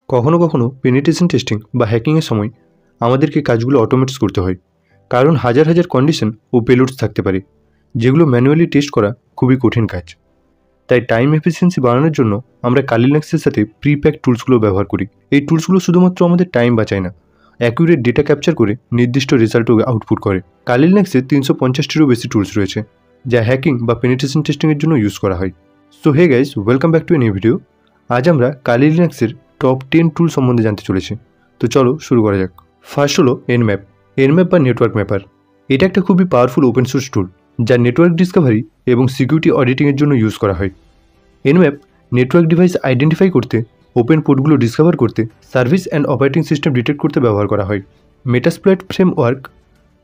কখনো কখনো penetration testing বা হ্যাকিংয়ের সময় আমাদেরকে কাজগুলো অটোমেটস করতে হয়, কারণ হাজার হাজার কন্ডিশন ও পেলোডস থাকতে পারে যেগুলো ম্যানুয়ালি টেস্ট করা খুবই কঠিন কাজ। তাই টাইম এফিসিয়েন্সি বাড়ানোর জন্য আমরা কালি লিনাক্সের সাথে প্রিপ্যাক টুলসগুলো ব্যবহার করি। এই টুলসগুলো শুধুমাত্র আমাদের টাইম বাঁচায় না, অ্যাকুরেট ডেটা ক্যাপচার করে নির্দিষ্ট রেজাল্টও আউটপুট করে। কালি লিনাক্সে 350টিরও বেশি টুলস রয়েছে যা হ্যাকিং বা পেনিট্রেশন টেস্টিংয়ের জন্য ইউজ করা হয়। So hey guys, welcome back to a new video. আজ আমরা কালি লিনাক্সের টপ 10 টুল সম্বন্ধে জানতে চলেছি। তো চলো শুরু করা যাক। ফার্স্ট হলো এনম্যাপ বা নেটওয়ার্ক ম্যাপার। এটা একটা খুবই পাওয়ারফুল ওপেন সোর্স টুল যা নেটওয়ার্ক ডিসকভারি এবং সিকিউরিটি অডিটিংয়ের জন্য ইউজ করা হয়। এনম্যাপ নেটওয়ার্ক ডিভাইস আইডেন্টিফাই করতে, ওপেন পোর্টগুলো ডিসকভার করতে, service and operating system detect করতে ব্যবহার করা হয়। মেটাসপ্লয়েট ফ্রেমওয়ার্ক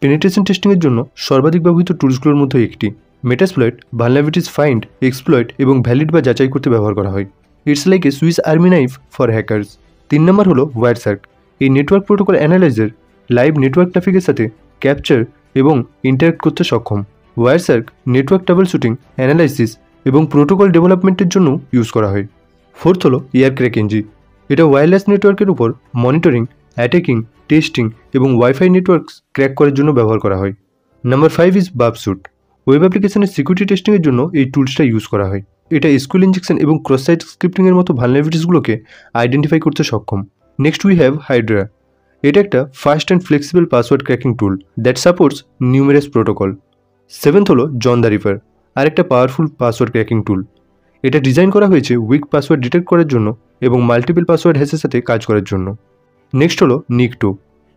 পেনিট্রেশন টেস্টিংয়ের জন্য সর্বাধিক ব্যবহৃত টুলসগুলোর মধ্যে একটি। মেটাসপ্লয়েট ভালনারেবিলিটিস ফাইন্ড, এক্সপ্লয়েট এবং ভ্যালিড বা যাচাই করতে ব্যবহার করা হয়। It's like a Swiss army knife for hackers. 3 নম্বর হলো ওয়ারসার্ক। এই network protocol analyser live network ট্রাফিকের সাথে ক্যাপচার এবং ইন্টারেক্ট করতে সক্ষম। ওয়ারসার্ক নেটওয়ার্ক ট্রাবল শুটিং, অ্যানালাইসিস এবং প্রোটোকল ডেভেলপমেন্টের জন্য ইউজ করা হয়। ফোর্থ হলো এয়ারক্র্যাকএনজি। এটা ওয়্যারলেস নেটওয়ার্কের উপর মনিটরিং, অ্যাটাকিং, টেস্টিং এবং ওয়াইফাই নেটওয়ার্কস ক্র্যাক করার জন্য ব্যবহার করা হয়। Number 5 is Burp Suite. ওয়েব অ্যাপ্লিকেশনের সিকিউরিটি টেস্টিংয়ের জন্য এই টুলসটা ইউজ করা হয়। এটা এসকিউএল ইনজেকশন এবং ক্রস সাইট স্ক্রিপ্টিংয়ের মতো ভালনারেবিলিটিসগুলোকে আইডেন্টিফাই করতে সক্ষম। Next we have Hydra. এটা একটা fast and flexible password cracking tool that supports numerous protocol. 7th হলো জন দ্য রিপার, আর একটা পাওয়ারফুল পাসওয়ার্ড ক্র্যাকিং টুল। এটা ডিজাইন করা হয়েছে উইক পাসওয়ার্ড ডিটেক্ট করার জন্য এবং মাল্টিপল পাসওয়ার্ড হ্যাশের সাথে কাজ করার জন্য। নেক্সট হলো নিকটো।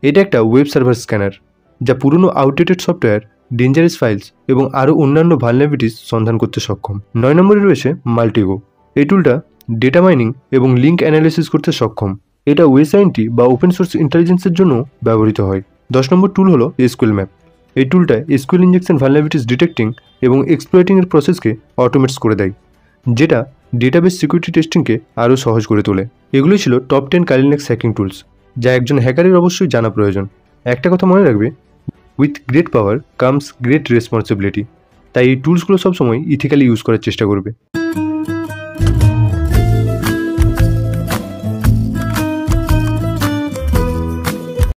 এটা একটা ওয়েব সার্ভার স্ক্যানার যা পুরনো আউটডেটেড সফটওয়্যার, ডেঞ্জারাস ফাইলস এবং আরও অন্যান্য ভালনারেবিলিটিস সন্ধান করতে সক্ষম। 9 নম্বরে রয়েছে মাল্টিগো। এই টুলটা ডেটা মাইনিং এবং লিঙ্ক অ্যানালাইসিস করতে সক্ষম। এটা ওয়েসাইনটি বা ওপেন সোর্স ইন্টেলিজেন্সের জন্য ব্যবহৃত হয়। 10 নম্বর টুল হলো এসকিউএল ম্যাপ। এই টুলটা এসকিউএল ইনজেকশন ভালনারেবিলিটিস ডিটেক্টিং এবং এক্সপ্লয়েটিংয়ের প্রসেসকে অটোমেটস করে দেয়, যেটা ডেটাবেস সিকিউরিটি টেস্টিংকে আরও সহজ করে তোলে। এগুলোই ছিল টপ 10 কালি লিনাক্স হ্যাকিং টুলস যা একজন হ্যাকারের অবশ্যই জানা প্রয়োজন। একটা কথা মনে রাখবে, with great power comes great responsibility. তাই এই টুলসগুলো সবসময় ইথিক্যালি ইউজ করার চেষ্টা করবে।